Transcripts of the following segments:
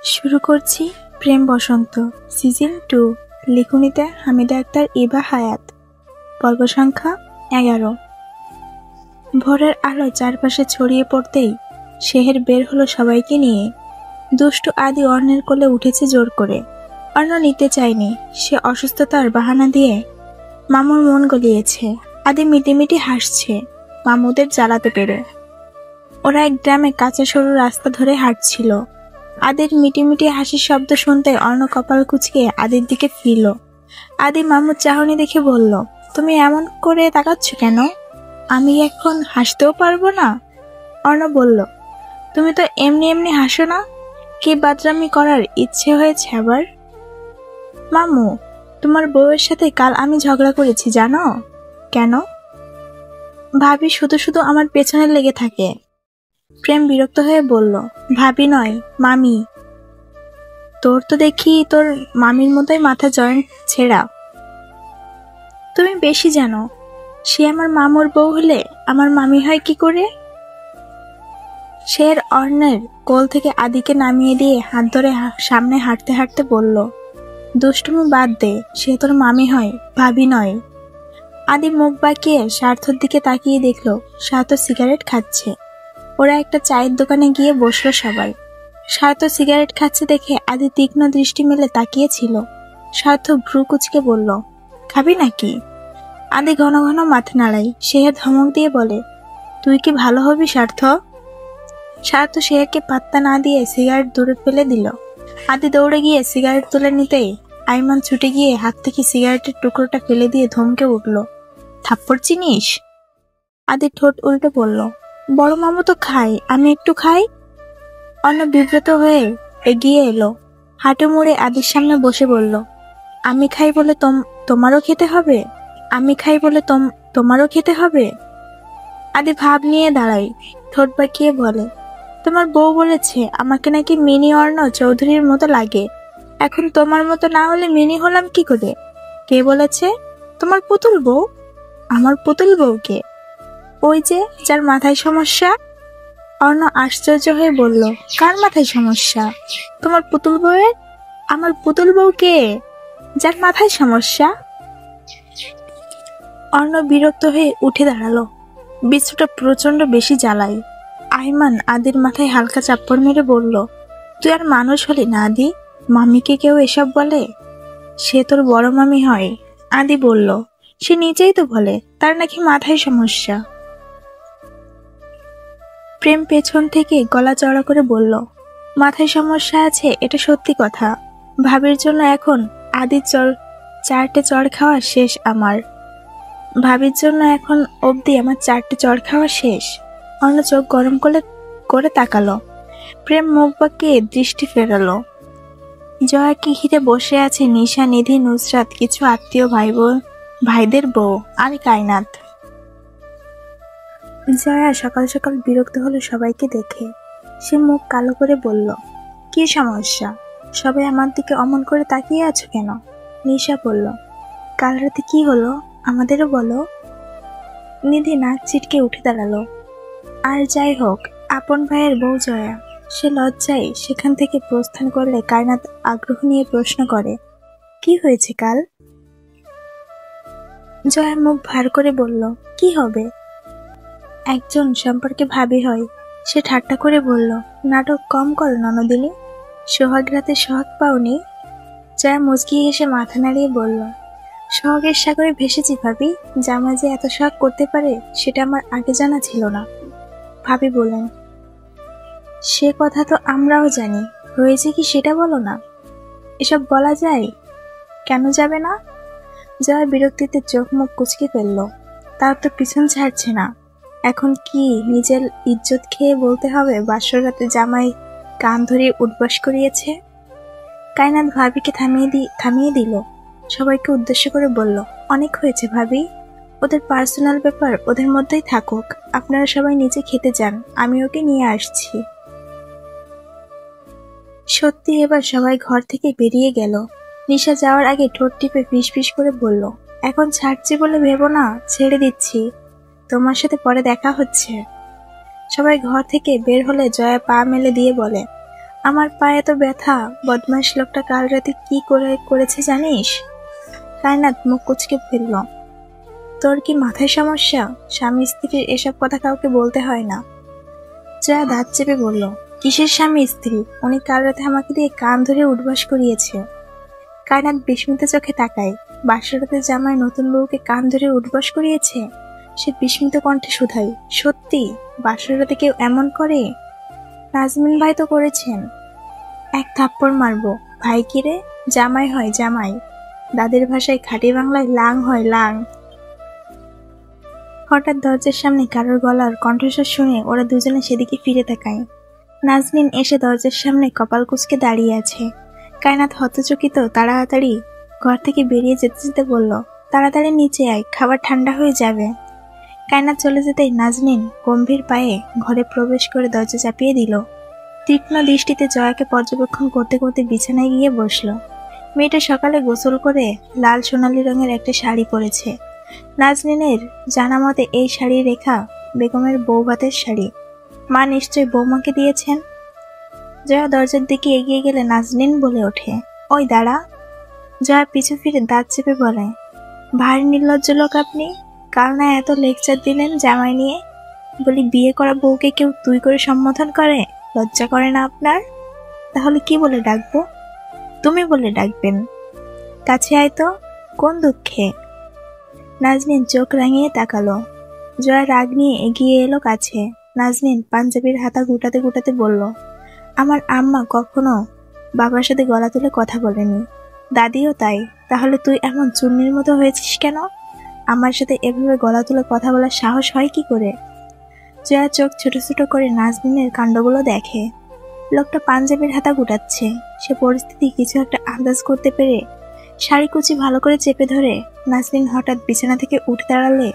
শুরু করছি প্রেম বসন্ত সিজন 2, লিখনিতে হামিদা আক্তার, ইভা হায়াত। পর্ব সংখ্যা 11। ভোরের আলো চারপাশে ছড়িয়ে পড়তেই শেহের বের হলো সবাইকে নিয়ে। দুষ্টু আদি অর্ণের কোলে উঠেছে জোর করে। অর্ণ নিতে চায়নি, সে অসুস্থতার বাহানা দিয়ে মামুর মন গলিয়েছে। আদি মিটিমিটি হাসছে মামুদের জ্বালাতে পেরে। ওরা এক গ্রামে কাঁচা সরু রাস্তা ধরে হাঁটছিল। আদির মিটিমিটি হাসির শব্দ শুনতে অর্ণ কপাল কুঁচকে আদির দিকে ফিরল। আদি মামুর চাহনি দেখে বলল, তুমি এমন করে তাকাচ্ছ কেন? আমি এখন হাসতেও পারবো না? অর্ণ বলল, তুমি তো এমনি এমনি হাসো না, কি বাদরামি করার ইচ্ছে হয়েছে আবার? মামু, তোমার বউয়ের সাথে কাল আমি ঝগড়া করেছি জানো? কেন? ভাবি শুধু শুধু আমার পেছনে লেগে থাকে। প্রেম বিরক্ত হয়ে বলল, ভাবি নয়, মামি। তোর তো দেখি তোর মামির মতোই মাথা জয়েন্ট ছেঁড়া। তুমি বেশি জানো, সে আমার মামুর বউ হলে আমার মামি হয় কি করে? শের অর্ণের কোল থেকে আদিকে নামিয়ে দিয়ে হাত ধরে সামনে হাঁটতে হাঁটতে বলল, দুষ্টুমি বাদ দে, সে তোর মামি হয়, ভাবি নয়। আদি মুখ বাঁকিয়ে স্বার্থর দিকে তাকিয়ে দেখলো স্বার্থ সিগারেট খাচ্ছে। ওরা একটা চায়ের দোকানে গিয়ে বসলো সবাই। স্বার্থ সিগারেট খাচ্ছে দেখে আদি তীক্ষ্ণ দৃষ্টি মেলে তাকিয়েছিল। স্বার্থ ভ্রু কুচকে বলল, খাবি নাকি? আদি ঘন ঘন মাথা নাড়াই। শেহের ধমক দিয়ে বলে, তুই কি ভালো হবি স্বার্থ? স্বার্থ শেহেরকে পাত্তা না দিয়ে সিগারেট দূরে ফেলে দিল। আদি দৌড়ে গিয়ে সিগারেট তুলে নিতেই আইমান ছুটে গিয়ে হাত থেকে সিগারেটের টুকরোটা ফেলে দিয়ে ধমকে উঠল, থাপ্পড় চিনিস? আদি ঠোঁট উল্টে বলল, বড় মামু তো খাই, আমি একটু খাই। অন্য বিব্রত হয়ে এগিয়ে এলো, হাঁটু মুড়ে আদির সামনে বসে বলল, আমি খাই বলে তোমারও খেতে হবে? আমি খাই বলে তোমারও খেতে হবে? আদি ভাব নিয়ে দাঁড়াই, ঠোঁট বাঁকিয়ে বলে, তোমার বউ বলেছে আমাকে নাকি মিনি অর্ণ চৌধুরীর মতো লাগে। এখন তোমার মতো না হলে মিনি হলাম কি করে? কে বলেছে? তোমার পুতুল বউ। আমার পুতুল বউকে? ওই যে যার মাথায় সমস্যা। অর্ণ আশ্চর্য হয়ে বলল, কার মাথায় সমস্যা? তোমার পুতুল বউয়ের? আমার পুতুল বউ কে? যার মাথায় সমস্যা? অর্ণ বিরক্ত হয়ে উঠে দাঁড়ালো। বিছুটা প্রচন্ড বেশি জ্বালায়। আইমান আদির মাথায় হালকা চাপ্পড় মেরে বলল, তুই আর মানুষ হলি না আদি? মামিকে কেউ এসব বলে? সে তোর বড় মামি হয়। আদি বলল, সে নিজেই তো বলে তার নাকি মাথায় সমস্যা। প্রেম পেছন থেকে গলা চড়া করে বলল, মাথায় সমস্যা আছে এটা সত্যি কথা। ভাবির জন্য এখন আদির 4টে চড় খাওয়া শেষ আমার। ভাবির জন্য এখন অবধি আমার 4টে চড় খাওয়া শেষ। অন্য চোখ গরম করে তাকালো। প্রেম মুখ বাঁকিয়ে দৃষ্টি ফেরালো। জয়াকে ঘিরে বসে আছে নিশা, নিধি, নুসরাত, কিছু আত্মীয় ভাইদের বউ আর কায়নাত। জয়া সকাল সকাল বিরক্ত হলো সবাইকে দেখে। সে মুখ কালো করে বলল, কি সমস্যা? সবাই আমার দিকে অমন করে তাকিয়ে আছো কেন? নিশা বলল, কাল রাতে কি হলো আমাদেরও বলো। নিধি নাক ছিটকে উঠে দাঁড়ালো। আর যাই হোক, আপন ভাইয়ের বউ জয়া, সে লজ্জায় সেখান থেকে প্রস্থান করলে কায়নাত আগ্রহ নিয়ে প্রশ্ন করে, কি হয়েছে কাল? জয়া মুখ ভার করে বলল, কি হবে? একজন সম্পর্কে ভাবি হয়। সে ঠাট্টা করে বলল, নাটক কম কর ননদিনী, সোহাগ রাতে সোহাগ পাওনি? জয়া মুচকি হেসে মাথা নাড়িয়ে বলল, সোহাগের সাগরে ভেসেছি ভাবি, জামা যে এত সোহাগ করতে পারে সেটা আমার আগে জানা ছিল না। ভাবি বললেন, সে কথা তো আমরাও জানি, হয়েছে কি সেটা বলো না। এসব বলা যায়? কেন যাবে না? জয়া বিরক্তিতে চোখ মুখ কুচকে ফেলল। তার তো পিছন ছাড়ছে না। এখন কি নিজের ইজ্জত খেয়ে বলতে হবে বাসর রাতে জামাই কান ধরিয়ে উঠবাস করিয়েছে? কায়নাত ভাবিকে থামিয়ে দিল। সবাইকে উদ্দেশ্য করে বলল, অনেক হয়েছে ভাবি, ওদের পার্সোনাল ব্যাপার ওদের মধ্যেই থাকুক, আপনারা সবাই নিচে খেতে যান, আমি ওকে নিয়ে আসছি। সত্যি এবার সবাই ঘর থেকে বেরিয়ে গেল। নিশা যাওয়ার আগে ঠোঁট টিপে ফিস ফিস করে বলল, এখন ছাড়ছি বলে ভেবো না, ছেড়ে দিচ্ছি, তোমার সাথে পরে দেখা হচ্ছে। সবাই ঘর থেকে বের হলে জয়া পা মেলে দিয়ে বলে, আমার পায়ে তো ব্যথা। বদমাইশ লোকটা কাল রাতে কি করেছে জানিস? কায়নাত মুখ কুচকে ফেলল। তোর কি মাথায় সমস্যা? স্বামী স্ত্রীর এসব কথা কাউকে বলতে হয় না। জয়া দাঁত চেপে বলল, কিসের স্বামী স্ত্রী? উনি কাল রাতে আমাকে দিয়ে কান ধরে উঠবাস করিয়েছে। কায়নাত বিস্মিত চোখে তাকায়। বাসরাতে জামাই নতুন বউকে কান ধরে উঠবাস করিয়েছে? সে বিস্মিত কণ্ঠে শুধায়, সত্যি বাসরাতে কেউ এমন করে? নাজমিন ভাই তো করেছেন। এক থাপ্পড় মারবো। ভাই কিরে? জামাই হয় জামাই। দাদের ভাষায় খাঁটি বাংলায় লাং হয় লাং। হঠাৎ দরজার সামনে কারোর গলার কণ্ঠস্বর শুনে ওরা দুজনে সেদিকে ফিরে তাকায়। নাজনীন এসে দরজার সামনে কপাল কুঁচকে দাঁড়িয়ে আছে। কায়নাত হতচকিত তাড়াতাড়ি ঘর থেকে বেরিয়ে যেতে যেতে বলল, তাড়াতাড়ি নিচে আয়, খাবার ঠান্ডা হয়ে যাবে। কায়নাত চলে যেতেই নাজনীন গম্ভীর পায়ে ঘরে প্রবেশ করে দরজা চাপিয়ে দিল। তীক্ষ্ণ দৃষ্টিতে জয়াকে পর্যবেক্ষণ করতে করতে বিছানায় গিয়ে বসল। মেয়েটা সকালে গোসল করে লাল সোনালী রঙের একটা শাড়ি পরেছে। নাজনীনের জানা মতে এই শাড়ি রেখা বেগমের বৌভাতের শাড়ি। মা নিশ্চয় বৌমাকে দিয়েছেন। জয়া দরজার দিকে এগিয়ে গেলে নাজনীন বলে ওঠে, ওই দাঁড়া। জয়া পিছু ফিরে দাঁত চেপে বলে, ভারী নির্লজ্জ লোক আপনি। কাল না এত লেকচার দিলেন জামাই নিয়ে। বলি বিয়ে করা বউকে কেউ তুই করে সম্বোধন করে? লজ্জা করে না আপনার? তাহলে কি বলে ডাকবো? তুমি বলে ডাকবেন। কাছে আয় তো। কোন দুঃখে? নাজনীন চোখ রাঙিয়ে তাকালো। জয়া রাগ নিয়ে এগিয়ে এলো কাছে। নাজনীন পাঞ্জাবির হাতা গুটাতে গুটাতে বলল, আমার আম্মা কখনো বাবার সাথে গলা তুলে কথা বলেনি, দাদিও তাই। তাহলে তুই এমন চুন্নির মতো হয়েছিস কেন? আমার সাথে এভাবে গলা তুলে কথা বলার সাহস হয় কি করে? জয়া চোখ ছোট ছোট করে নাজনীনের কাণ্ডগুলো দেখে। লোকটা পাঞ্জাবির হাতা গুটাচ্ছে। সে পরিস্থিতি কিছু একটা আন্দাজ করতে পেরে শাড়ি কুচি ভালো করে চেপে ধরে নাজনীন হঠাৎ বিছানা থেকে উঠে দাঁড়ালে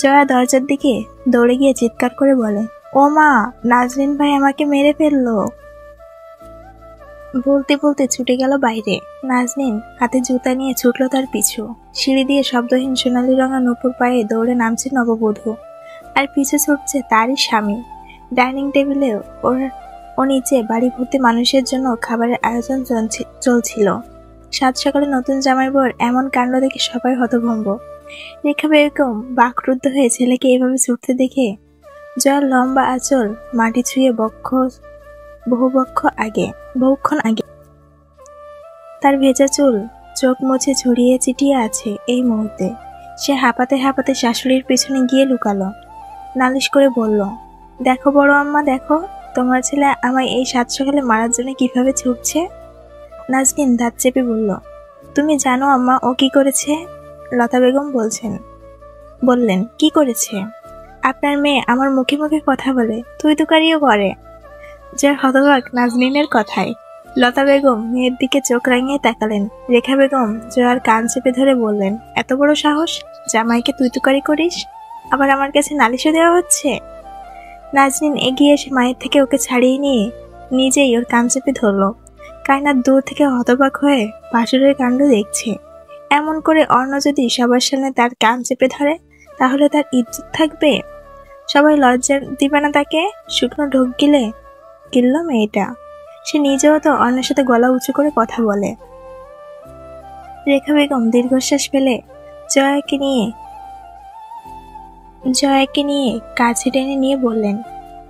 জয়া দরজার দিকে দৌড়ে গিয়ে চিৎকার করে বলে, ও মা, নাজনীন ভাই আমাকে মেরে ফেললো। বলতে বলতে ছুটে গেল বাইরে। নাজনীন হাতে জুতা নিয়ে ছুটল তার পিছু। সিঁড়ি দিয়ে শব্দহীন সোনালি রঙা নূপুর পায়ে দৌড়ে নামছে নববধূ, আর পিছু ছুটছে তারই স্বামী। ডাইনিং টেবিলে ও নিচে বাড়ি ভর্তি মানুষের জন্য খাবারের আয়োজন চলছিল। সাত সকালে নতুন জামাই বউর এমন কাণ্ড দেখে সবাই হতভম্ব। রেখা বেগম বাকরুদ্ধ হয়ে ছেলেকে এভাবে ছুটতে দেখে জয়ার লম্বা আঁচল মাটি ছুঁয়ে বহুক্ষণ আগে তার ভেজা চুল চোখ মুছে ছড়িয়ে ছিটিয়ে আছে। এই মুহূর্তে সে হাঁপাতে হাঁপাতে শাশুড়ির পেছনে গিয়ে লুকালো। নালিশ করে বলল, দেখো বড় আম্মা, দেখো তোমার ছেলে আমায় এই সাত সকালে মারার জন্য কিভাবে ছুটছে। নাজনীন দাঁত চেপে বলল, তুমি জানো আম্মা ও কি করেছে? লতা বেগম বললেন, কি করেছে? আপনার মেয়ে আমার মুখে মুখে কথা বলে, তুই তুকারিও করে। যার হতবাক নাজনীনের কথায়। লতা বেগম মেয়ের দিকে চোখ রাঙিয়ে তাকালেন। রেখা বেগম জয়ার কান চেপে ধরে বললেন, এত বড় সাহস, জামাইকে তুই তুকারি করিস, আবার আমার কাছে নালিশও দেওয়া হচ্ছে। নাজনীন এগিয়ে এসে মায়ের থেকে ওকে ছাড়িয়ে নিয়ে নিজেই ওর কান চেপে ধরল। কায়নাত দূর থেকে হতবাক হয়ে ভাসুরের কাণ্ড দেখছে। এমন করে অর্ণ যদি সবার সামনে তার কান চেপে ধরে তাহলে তার ইজ্জত থাকবে? সবাই লজ্জা দিবে না তাকে? শুকনো ঢোক গিলল মেয়েটা। সে নিজেও তো অন্যের সাথে গলা উঁচু করে কথা বলে। রেখা বেগম দীর্ঘশ্বাস ফেলে জয়াকে নিয়ে কাছে টেনে নিয়ে বললেন,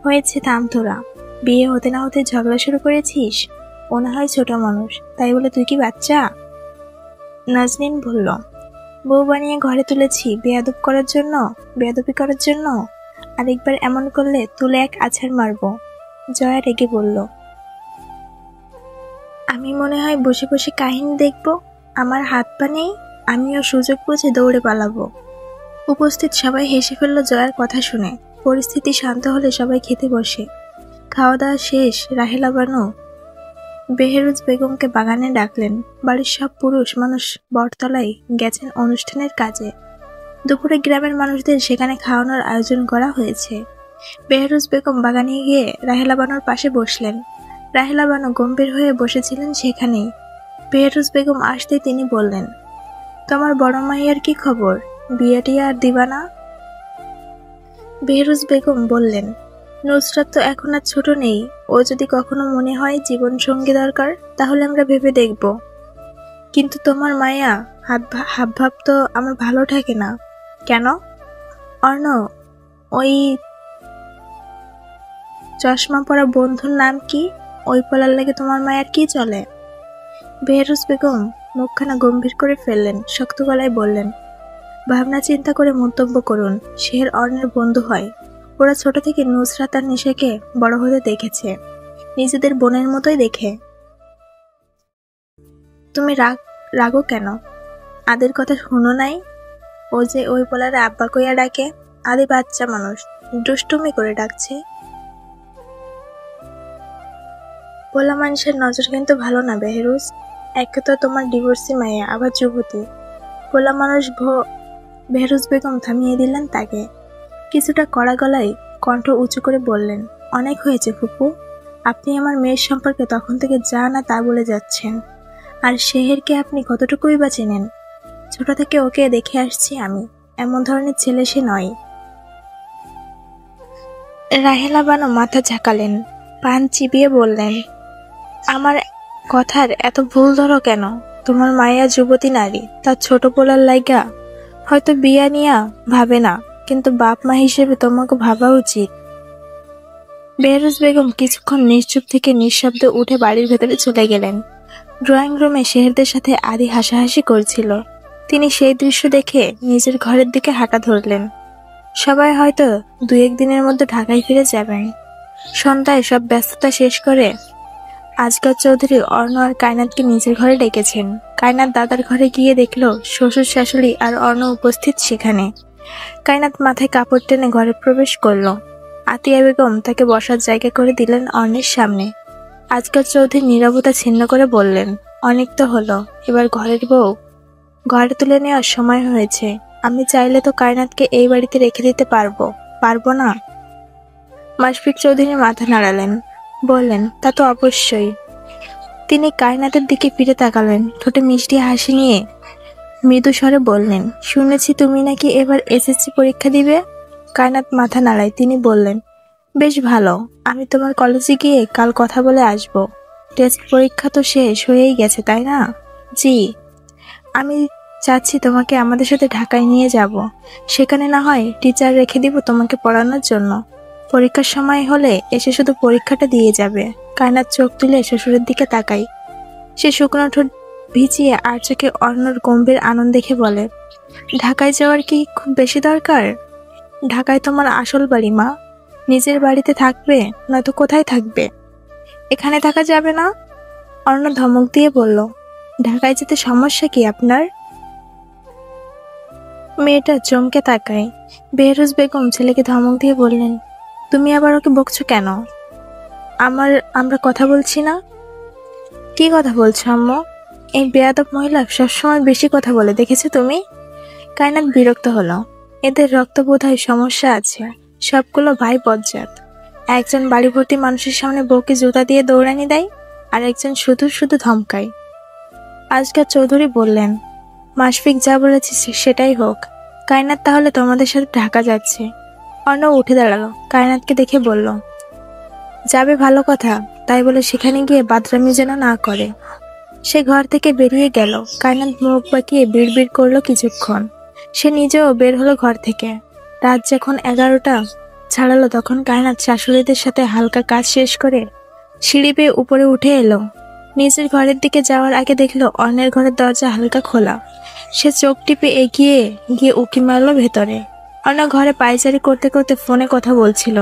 হয়েছে, থাম তোরা। বিয়ে হতে না হতে ঝগড়া শুরু করেছিস? ও না হয় ছোট মানুষ, তাই বলে তুই কি বাচ্চা? নাজনীন বলল, বউ বানিয়ে ঘরে তুলেছি বেয়াদবি করার জন্য। আরেকবার এমন করলে তুলে এক আছাড় মারবো। জয়া রেগে বলল, আমি মনে হয় বসে বসে কাহিনী দেখব? আমার হাত পা নেই? আমিও সুযোগ বুঝে দৌড়ে পালাবো। উপস্থিত সবাই হেসে ফেলল জয়ার কথা শুনে। পরিস্থিতি শান্ত হলে সবাই খেতে বসে। খাওয়া দাওয়া শেষ। রাহেলা বানু বেহেরুজ বেগমকে বাগানে ডাকলেন। বাড়ির সব পুরুষ মানুষ বটতলায় গেছেন অনুষ্ঠানের কাজে। দুপুরে গ্রামের মানুষদের সেখানে খাওয়ানোর আয়োজন করা হয়েছে। বেহেরুজ বেগম বাগানে গিয়ে রাহেলা বানুর পাশে বসলেন। রাহেলা বানু গম্ভীর হয়ে বসেছিলেন সেখানেই। বেহেরুজ বেগম আসতেই তিনি বললেন, তোমার বড় মাইয়ার কি খবর? বিয়েটি আর দিবা না? বেহেরুজ বেগম বললেন, নুসরাত তো এখন আর ছোট নেই। ও যদি কখনো মনে হয় জীবন সঙ্গী দরকার, তাহলে আমরা ভেবে দেখব। কিন্তু তোমার মায়া হাব ভাব তো আমার ভালো থাকে না। কেন? অর্ণ, ওই চশমা পরা বন্ধুর নাম কি? ওই পলার লাগে তোমার মায়ার কি চলে? বেহরুজ বেগম মুখখানা গম্ভীর করে ফেললেন, শক্ত গলায় বললেন, ভাবনা চিন্তা করে মন্তব্য করুন। শের অর্ণের বন্ধু হয়। ওরা ছোট থেকে নুসরাত আর নিশাকে বড় হতে দেখেছে, নিজেদের বোনের মতোই দেখে। তুমি রাগো কেন? আদের কথা শুনো নাই? ও যে ওই পোলারে আব্বা কইয়া ডাকে। আদি বাচ্চা মানুষ, দুষ্টুমি করে ডাকছে। পোলা মানুষের নজর কিন্তু ভালো না বেহরুজ। একে তো তোমার ডিভোর্সি মায়া, আবার যুবতী। পোলা মানুষ বেহরুজ বেগম থামিয়ে দিলেন তাকে। কিছুটা কড়া গলায় কণ্ঠ উঁচু করে বললেন, অনেক হয়েছে ফুপু। আপনি আমার মেয়ের সম্পর্কে তখন থেকে যা না তা বলে যাচ্ছেন। আর শেহেরকে আপনি কতটুকুই বা চেনেন? ছোট থেকে ওকে দেখে আসছি আমি। এমন ধরনের ছেলে সে নয়। রাহেলা বানো মাথা ঝাঁকালেন, পান চিবিয়ে বললেন, আমার কথার এত ভুল ধরো কেন? তোমার মায়া যুবতী নারী, তার ছোট পোলার লাইগা হয়তো বিয়া নিয়া ভাবে না, কিন্তু বাপ মা হিসেবে তোমাকে ভাবা উচিত। বেহরুজ বেগম কিছুক্ষণ নিশ্চুপ থেকে নিঃশব্দে উঠে বাড়ির ভেতরে চলে গেলেন। ড্রয়িং রুমে শেহরদের সাথে আদি হাসাহাসি করছিল। তিনি সেই দৃশ্য দেখে নিজের ঘরের দিকে হাঁটা ধরলেন। সবাই হয়তো 2-1 দিনের মধ্যে ঢাকায় ফিরে যাবেন। সন্ধ্যায় সব ব্যস্ততা শেষ করে আজগর চৌধুরী অর্ণ আর কায়নাতকে নিজের ঘরে ডেকেছেন। কায়নাত দাদার ঘরে গিয়ে দেখলো শ্বশুর শাশুড়ি আর অর্ণ উপস্থিত সেখানে। কায়নাত মাথায় কাপড় টেনে ঘরে প্রবেশ করলো। আতিয়া বেগম তাকে বসার জায়গা করে দিলেন অর্ণের সামনে। আজগর চৌধুরী নীরবতা ছিন্ন করে বললেন, অনেক তো হলো, এবার ঘরের বউ ঘরে তুলে নেওয়ার সময় হয়েছে। আমি চাইলে তো কায়নাতকে এই বাড়িতে রেখে দিতে পারবো না? মাশফিক চৌধুরী মাথা নাড়ালেন, বললেন, তা তো অবশ্যই। তিনি কায়নাতের দিকে ফিরে তাকালেন, ঠোঁটে মিষ্টি হাসি নিয়ে মৃদু স্বরে বললেন, শুনেছি তুমি নাকি এবার এসএসসি পরীক্ষা দিবে। কায়নাত মাথা নাড়ায়। তিনি বললেন, বেশ ভালো, আমি তোমার কলেজে গিয়ে কাল কথা বলে আসব। টেস্ট পরীক্ষা তো শেষ হয়েই গেছে, তাই না? জি। আমি চাচ্ছি তোমাকে আমাদের সাথে ঢাকায় নিয়ে যাব। সেখানে না হয় টিচার রেখে দিব তোমাকে পড়ানোর জন্য। পরীক্ষার সময় হলে এসে শুধু পরীক্ষাটা দিয়ে যাবে। কায়নাত চোখ তুলে শ্বশুরের দিকে তাকায়। সে শুকনো ঠোঁট ভিজিয়ে আর চোখে অর্ণর গম্ভীর আনন্দ দেখে বলে, ঢাকায় যাওয়ার কি খুব বেশি দরকার? ঢাকায় তোমার আসল বাড়ি মা। নিজের বাড়িতে থাকবে, নয়তো কোথায় থাকবে? এখানে থাকা যাবে না। অর্ণ ধমক দিয়ে বলল, ঢাকায় যেতে সমস্যা কি আপনার? মেয়েটা চমকে তাকায়। বেহরুজ বেগম ছেলেকে ধমক দিয়ে বললেন, তুমি আবার ওকে বকছো কেন? আমরা কথা বলছি না? কি কথা বলছো আম্মু? এই বেয়াদব মহিলা সবসময় বেশি কথা বলে, দেখেছো তুমি? কায়নাত বিরক্ত হলো। এদের রক্ত বোধহয় সমস্যা আছে। সবগুলো ভাই বজ্জাত। একজন বাড়ি ভর্তি মানুষের সামনে বউকে জুতা দিয়ে দৌড়ানি দেয়, আর একজন শুধু শুধু ধমকায়। আজগর চৌধুরী বললেন, মাশফিক যা বলেছে সেটাই হোক। কায়নাত তাহলে তোমাদের সাথে ঢাকা যাচ্ছে। অর্ণ উঠে দাঁড়ালো, কায়নাতকে দেখে বলল, যাবে ভালো কথা, তাই বলে সেখানে গিয়ে বাদরামি যেন না করে। সে ঘর থেকে বেরিয়ে গেল। কায়নাত মুখ বাঁকিয়ে বিড়বিড় করলো কিছুক্ষণ। সে নিজেও বের হলো ঘর থেকে। রাত যখন 11টা ছাড়ালো, তখন কায়নাত শাশুড়িদের সাথে হালকা কাজ শেষ করে সিঁড়ি বেয়ে উপরে উঠে এলো। নিজের ঘরের দিকে যাওয়ার আগে দেখলো অর্ণের ঘরের দরজা হালকা খোলা। সে চোখ টিপে এগিয়ে গিয়ে উঁকি মারলো ভেতরে। অর্ণ ঘরে পায়চারি করতে করতে ফোনে কথা বলছিল।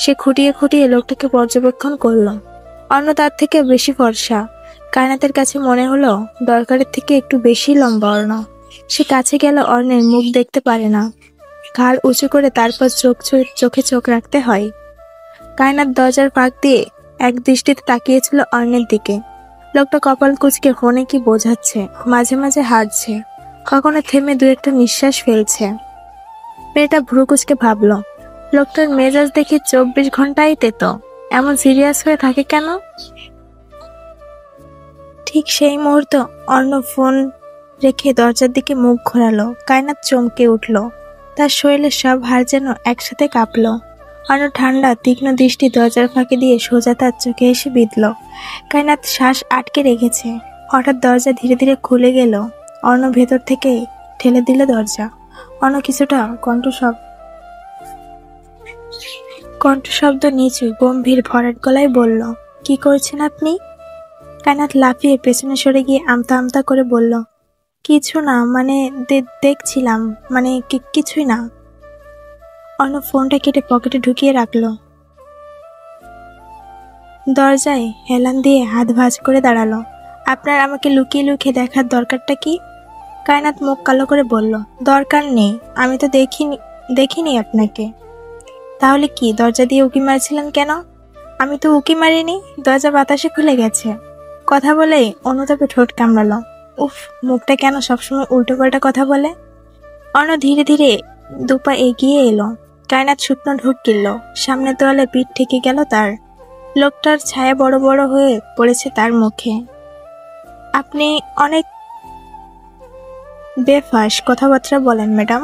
সে খুঁটিয়ে খুঁটিয়ে লোকটাকে পর্যবেক্ষণ করলো। অর্ণ তার থেকে বেশি ফর্সা। কায়নাতের কাছে মনে হলো দরকারের থেকে একটু বেশি লম্বা অর্ণ। সে কাছে গেল, অর্ণের মুখ দেখতে পারে না। ঘাড় উঁচু করে তারপর চোখে চোখ রাখতে হয়। কায়নাত দরজার ফাঁক দিয়ে এক দৃষ্টিতে তাকিয়েছিল অর্ণের দিকে। লোকটা কপাল কুঁচকে ফোনে কি বোঝাচ্ছে, মাঝে মাঝে হাঁটছে, কখনো থেমে 2-একটা নিঃশ্বাস ফেলছে। মেয়েটা ভ্রু কুঁচকে ভাবল, লোকটার মেজাজ দেখে 24 ঘন্টাই তেতো, এমন সিরিয়াস হয়ে থাকে কেন? ঠিক সেই মুহূর্ত অর্ণ ফোন রেখে দরজার দিকে মুখ ঘোরালো। কায়নাত চমকে উঠল। তার শরীরে সব হাড় যেন একসাথে কাঁপল। অর্ণ ঠান্ডা তীক্ষ্ণ দৃষ্টি দরজার ফাঁকে দিয়ে সোজা তার চোখে এসে বিঁধল। কায়নাত শ্বাস আটকে রেখেছে। হঠাৎ দরজা ধীরে ধীরে খুলে গেল। অর্ণ ভেতর থেকে ঠেলে দিল দরজা। অর্ণ কিছুটা কণ্ঠশব্দ নিচু গম্ভীর ভরাট গলায় বলল, কি করছেন আপনি? কায়নাত লাফিয়ে পেছনে সরে গিয়ে আমতা আমতা করে বলল, কিছু না, মানে দেখছিলাম, মানে কিছুই না। অর্ণ ফোনটা কেটে পকেটে ঢুকিয়ে রাখলো। দরজায় হেলান দিয়ে হাত ভাঁজ করে দাঁড়ালো। আপনার আমাকে লুকিয়ে লুকিয়ে দেখার দরকারটা কি? কায়নাত মুখ কালো করে বলল, দরকার নেই, আমি তো দেখিনি আপনাকে। তাহলে কি দরজা দিয়ে উকি মারছিলেন কেন? আমি তো উকি মারিনি, দরজা বাতাসে খুলে গেছে। কথা বলেই অনুতাপে ঠোঁট কামড়ালো। উফ, মুখটা কেন সবসময় উল্টো পাল্টা কথা বলে? অর্ণ ধীরে ধীরে দুপা এগিয়ে এলো। কায়নাত শুকনো ঢোক গিলল। সামনের দেওয়ালে পিঠ ঠেকে গেল তার। লোকটার ছায়া বড় বড় হয়ে পড়েছে তার মুখে। আপনি অনেক বেফাঁস কথাবার্তা বলেন ম্যাডাম।